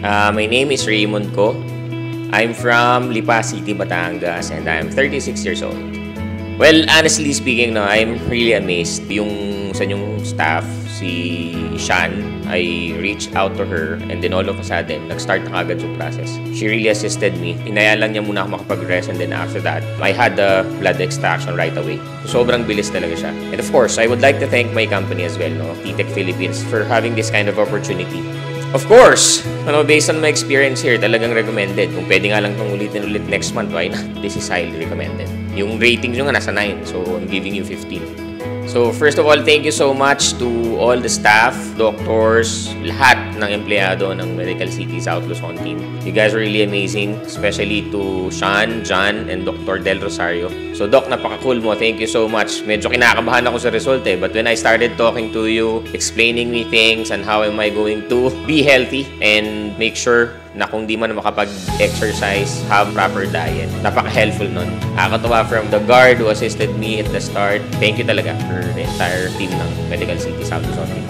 My name is Raymond Ko. I'm from Lipa City, Batangas, and I'm 36 years old. Well, honestly speaking, no, I'm really amazed. Yung sa yung staff, si Shan, I reached out to her and then all of a sudden, nag-start na kagad yung process. She really assisted me. Hinaya lang niya muna ako makapag-rest and then after that, I had the blood extraction right away. So, sobrang bilis talaga siya. And of course, I would like to thank my company as well, no, T-Tech Philippines, for having this kind of opportunity. Of course, based on my experience here, talagang recommended. Kung pwede nga lang itong ulitin next month, why not? This is highly recommended. Yung rating nyo nga nasa 9, so I'm giving you 15. So first of all, thank you so much to all the staff, doctors, lahat ng empleyado ng Medical City South Luzon team. You guys are really amazing, especially to Sean, John, and Dr. Del Rosario. So Doc, napaka-cool mo. Thank you so much. Medyo kinakabahan ako sa result but when I started talking to you, explaining me things and how am I going to be healthy and make sure na kung di man makapag-exercise, have proper diet. Napaka-helpful nun. Nakakatawa from the guard who assisted me at the start. Thank you talaga for the entire team ng Medical City South Luzon team.